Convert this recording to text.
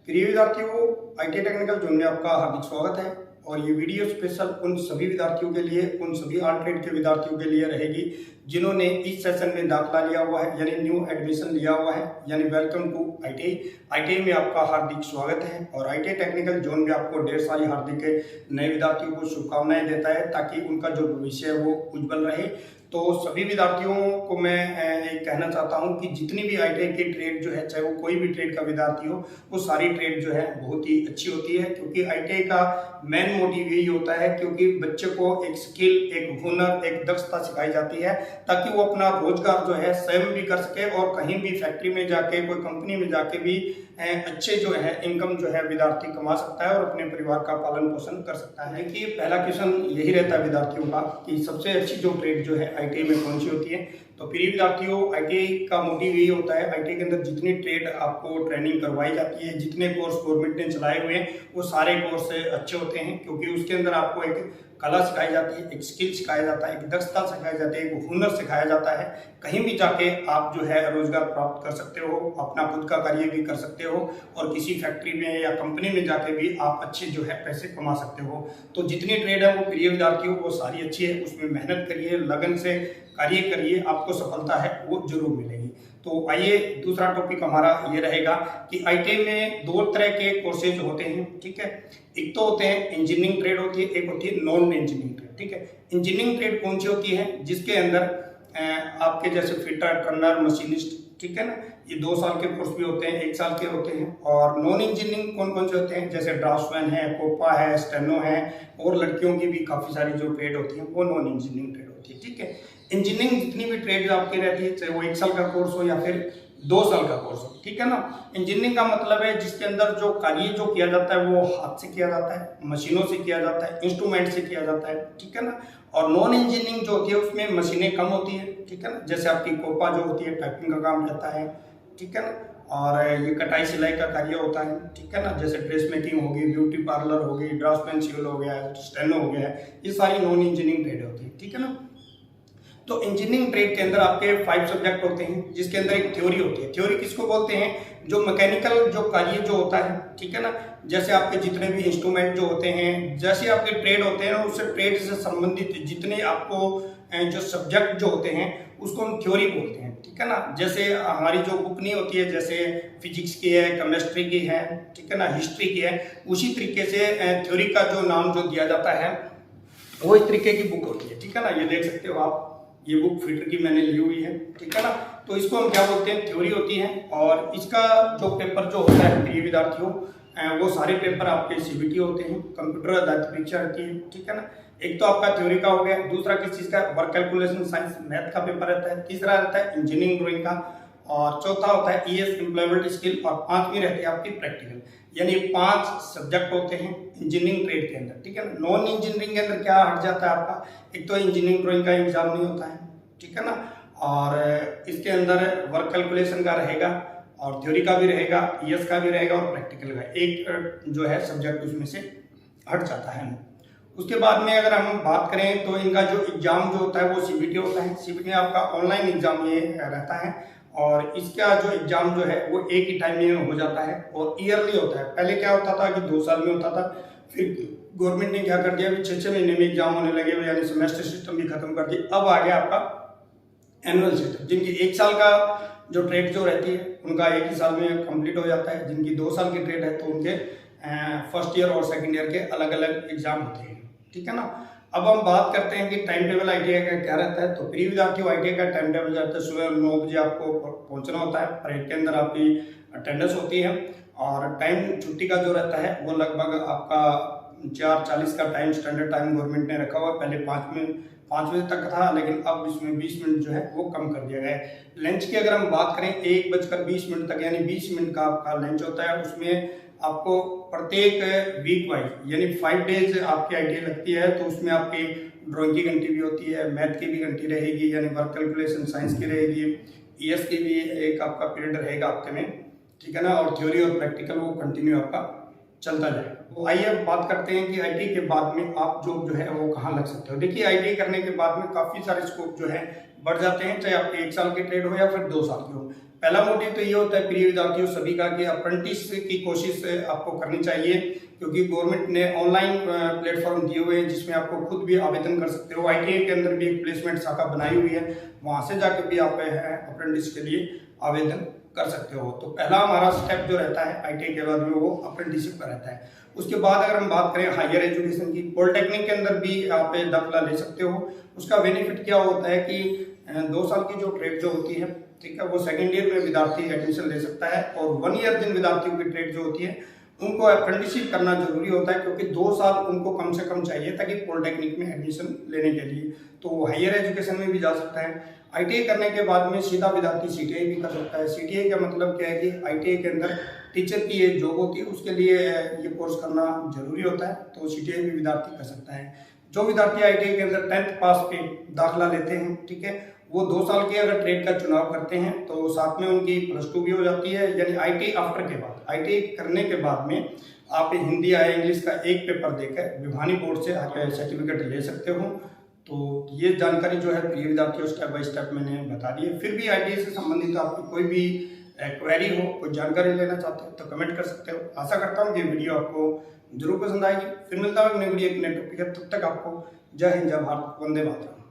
प्रिय विद्यार्थियों, IT technical zone में आपका हार्दिक स्वागत है। और ये वीडियो स्पेशल उन सभी विद्यार्थियों के लिए, उन सभी आर्ट ट्रेड के विद्यार्थियों के लिए रहेगी जिन्होंने इस सेशन में दाखिला लिया हुआ है, यानी न्यू एडमिशन लिया हुआ है, यानी वेलकम टू आईटीआई। आईटीआई में आपका हार्दिक स्वागत है और आईटीआई टेक्निकल जोन में आपको ढेर सारी हार्दिक नए विद्यार्थियों को शुभकामनाएं देता है ताकि उनका जो भविष्य है वो उज्जवल रहे। तो सभी विद्यार्थियों को मैं एक कहना चाहता हूं कि जितनी भी आईटीआई की ट्रेड जो है, चाहे वो कोई भी ट्रेड का विद्यार्थी हो, वो सारी ट्रेड जो है बहुत ही अच्छी होती है, क्योंकि आईटीआई का मेन मोटिव यही होता है क्योंकि बच्चे को एक स्किल, एक हुनर, एक दक्षता सिखाई जाती है ताकि वो अपना रोजगार जो है स्वयं भी कर सके और कहीं भी फैक्ट्री में जाके, कोई कंपनी में जाके भी अच्छे जो है इनकम जो है विद्यार्थी कमा सकता है और अपने परिवार का पालन पोषण कर सकता है। देखिए, पहला क्वेश्चन यही रहता है विद्यार्थियों का कि सबसे अच्छी जो ट्रेड जो है आईटीआई में कौन सी होती है। तो प्रिय विद्यार्थियों, आईटीआई का मोटिव यही होता है, आईटीआई के अंदर जितनी ट्रेड आपको ट्रेनिंग करवाई जाती है, जितने कोर्स गवर्नमेंट ने चलाए हुए हैं, वो सारे कोर्स अच्छे होते हैं क्योंकि उसके अंदर आपको एक कला सिखाई जाती है, एक स्किल सिखाया जाता है, एक दक्षता सिखाई जाती है, एक हुनर सिखाया जाता है। कहीं भी जाके आप जो है रोजगार प्राप्त कर सकते हो, अपना खुद का कार्य भी कर सकते हो और किसी फैक्ट्री में या कंपनी में जाके भी आप अच्छे जो है पैसे कमा सकते हो। तो जितनी ट्रेड है वो प्रिय विद्यार्थियों वो सारी अच्छी है, उसमें मेहनत करिए, लगन से कार्य करिए, आपको सफलता है वो जरूर मिलेगी। तो आइए, दूसरा टॉपिक हमारा ये रहेगा कि आईटीआई में दो तरह के कोर्सेज होते हैं, ठीक है। एक तो होते हैं इंजीनियरिंग ट्रेड होती है, एक होती है नॉन इंजीनियरिंग ट्रेड, ठीक है। इंजीनियरिंग ट्रेड कौन सी होती है? जिसके अंदर आपके जैसे फिटर, टर्नर, मशीनिस्ट, ठीक है ना, ये 2 साल के कोर्स भी होते हैं, 1 साल के होते हैं। और नॉन इंजीनियरिंग कौन कौन से होते हैं? जैसे ड्राफ्ट्समैन है, कोपा है, स्टेनो है, और लड़कियों की भी काफ़ी सारी जो ट्रेड होती है वो नॉन इंजीनियरिंग ट्रेड होती है, ठीक है। इंजीनियरिंग जितनी भी ट्रेड जो आपकी रहती है, चाहे वो 1 साल का कोर्स हो या फिर 2 साल का कोर्स हो, ठीक है ना। इंजीनियरिंग का मतलब है जिसके अंदर जो कार्य जो किया जाता है वो हाथ से किया जाता है, मशीनों से किया जाता है, इंस्ट्रूमेंट से किया जाता है, ठीक है ना। और नॉन इंजीनियरिंग जो होती है उसमें मशीनें कम होती है, ठीक है ना। जैसे आपकी कोपा जो होती है टाइपिंग का काम रहता है, ठीक है ना। और ये कटाई सिलाई का कार्य होता है, ठीक है ना। जैसे ड्रेस मेकिंग होगी, ब्यूटी पार्लर होगी, ड्राफ्ट्समैनशिप हो गया, स्टेनो हो गया, ये सारी नॉन इंजीनियरिंग ट्रेड होती है, ठीक है ना। तो इंजीनियरिंग ट्रेड के अंदर आपके 5 सब्जेक्ट होते हैं, जिसके अंदर एक थ्योरी होती है। थ्योरी किसको बोलते हैं? जो मैकेनिकल जो कार्य जो होता है, ठीक है ना। जैसे आपके जितने भी इंस्ट्रूमेंट जो होते हैं, जैसे आपके ट्रेड होते हैं, उससे ट्रेड से संबंधित जितने आपको जो सब्जेक्ट जो होते हैं उसको हम थ्योरी बोलते हैं, ठीक है ना। जैसे हमारी जो बुक नहीं होती है, जैसे फिजिक्स की है, केमिस्ट्री की है, ठीक है ना, हिस्ट्री की है, उसी तरीके से थ्योरी का जो नाम जो दिया जाता है वो इस तरीके की बुक होती है, ठीक है ना। ये देख सकते हो आप, ये बुक फिटर की मैंने ली हुई है, ठीक है ना। तो इसको हम क्या बोलते हैं? थ्योरी होती है। और इसका जो पेपर जो होता है प्रिय विद्यार्थियों, वो सारे पेपर आपके सीबीटी होते हैं, कंप्यूटर आधारित परीक्षा रहती है, ठीक है ना। एक तो आपका थ्योरी का हो गया, दूसरा किस चीज़ का? वर्क कैलकुलेशन साइंस मैथ का पेपर रहता है, तीसरा रहता है इंजीनियरिंग ड्राइंग का, और चौथा होता है ईएस एम्प्लॉयमेंट स्किल, और पांचवी रहती है आपकी प्रैक्टिकल। यानी 5 सब्जेक्ट होते हैं इंजीनियरिंग ट्रेड के अंदर, ठीक है ना। नॉन इंजीनियरिंग के अंदर क्या हट जाता है आपका? एक तो इंजीनियरिंग ड्राइंग का एग्जाम नहीं होता है, ठीक है ना। और इसके अंदर वर्क कैलकुलेशन का रहेगा और थ्योरी का भी रहेगा, ईएस का भी रहेगा और प्रैक्टिकल का एक जो है सब्जेक्ट उसमें से हट जाता है। उसके बाद में अगर हम बात करें तो इनका जो एग्जाम जो होता है वो सीबीटी होता है। सीबीटी आपका ऑनलाइन एग्जाम ये रहता है और इसका जो एग्जाम जो है वो एक ही टाइम में हो जाता है और ईयरली होता है। पहले क्या होता था कि 2 साल में होता था, फिर गवर्नमेंट ने क्या कर दिया, अभी 6-6 महीने में एग्जाम होने लगे, यानी सेमेस्टर सिस्टम भी खत्म कर दिया। अब आ गया आपका एनुअल सिस्टम। जिनकी 1 साल का जो ट्रेड जो रहती है उनका 1 ही साल में कंप्लीट हो जाता है। जिनकी 2 साल की ट्रेड है तो उनके फर्स्ट ईयर और सेकंड ईयर के अलग अलग एग्जाम होते हैं, ठीक है ना। अब हम बात करते हैं कि टाइम टेबल आईटीआई का क्या रहता है। तो प्रिय विद्यार्थियों, आईटीआई का टाइम टेबल रहता है सुबह 9 बजे आपको पहुंचना होता है, परेड के अंदर आपकी अटेंडेंस होती है। और टाइम छुट्टी का जो रहता है वो लगभग आपका 4:40 का टाइम स्टैंडर्ड टाइम गवर्नमेंट ने रखा हुआ है। पहले 5 बजे तक था, लेकिन अब इसमें 20 मिनट जो है वो कम कर दिया गया है। लंच की अगर हम बात करें 1:20 तक, यानी 20 मिनट का आपका लंच होता है। उसमें आपको प्रत्येक वीक वाइज यानी 5 डेज आपकी आईटीआई लगती है, तो उसमें आपकी ड्राइंग की घंटी भी होती है, मैथ की भी घंटी रहेगी, यानी वर्क कैलकुलेशन साइंस की रहेगी, ईएस की भी एक आपका पीरियड रहेगा हफ्ते में, ठीक है ना। और थ्योरी और प्रैक्टिकल वो कंटिन्यू आपका चलता जाएगा। तो आइए अब बात करते हैं कि आईटी के बाद में आप जॉब जो है वो कहाँ लग सकते हो। देखिए, आईटी करने के बाद में काफ़ी सारे स्कोप जो है बढ़ जाते हैं, चाहे आपके 1 साल की ट्रेड हो या फिर 2 साल की हो। पहला मोटिव तो ये होता है प्रिय विद्यार्थियों सभी का कि अप्रेंटिस की कोशिश आपको करनी चाहिए, क्योंकि गवर्नमेंट ने ऑनलाइन प्लेटफॉर्म दिए हुए हैं जिसमें आपको खुद भी आवेदन कर सकते हो। ITI के अंदर भी एक प्लेसमेंट शाखा बनाई हुई है, वहाँ से जाकर भी आप अप्रेंटिस के लिए आवेदन कर सकते हो। तो पहला हमारा स्टेप जो रहता है ITI के बाद में वो अप्रेंटिसशिप का रहता है। उसके बाद अगर हम बात करें हायर एजुकेशन की, पॉलिटेक्निक के अंदर भी आप दाखिला ले सकते हो। उसका बेनिफिट क्या होता है कि 2 साल की जो ट्रेड जो होती है, ठीक है, वो सेकेंड ईयर में विद्यार्थी एडमिशन ले सकता है, और 1 ईयर जिन विद्यार्थियों की ट्रेड जो होती है उनको अप्रेंटिसशिप करना जरूरी होता है, क्योंकि 2 साल उनको कम से कम चाहिए ताकि पॉलिटेक्निक में एडमिशन लेने के लिए। तो हायर एजुकेशन में भी जा सकता है। ITI करने के बाद में सीधा विद्यार्थी CTI भी कर सकता है। CTI का मतलब क्या है कि ITI के अंदर टीचर की ये जॉब होती है, उसके लिए ये कोर्स करना जरूरी होता है, तो CTI भी विद्यार्थी कर सकता है। जो विद्यार्थी ITI के अंदर 10th पास पे दाखिला लेते हैं, ठीक है, वो 2 साल के अगर ट्रेड का चुनाव करते हैं तो साथ में उनकी +2 भी हो जाती है। यानी ITI आफ्टर के बाद, ITI करने के बाद में आप हिंदी या इंग्लिश का एक पेपर देकर विभानी बोर्ड से सर्टिफिकेट ले सकते हो। तो ये जानकारी जो है प्रिय विद्यार्थियों स्टेप बाय स्टेप मैंने बता दी है। फिर भी ITI से संबंधित आपकी कोई भी क्वेरी हो, कोई जानकारी लेना चाहते हो तो कमेंट कर सकते हो। आशा करता हूँ कि वीडियो आपको जरूर पसंद आएगी। फिर मिलता हूँ नई वीडियो एक नए टॉपिक है, तब तक आपको जय हिंद, जय भारत, वंदे मातरम।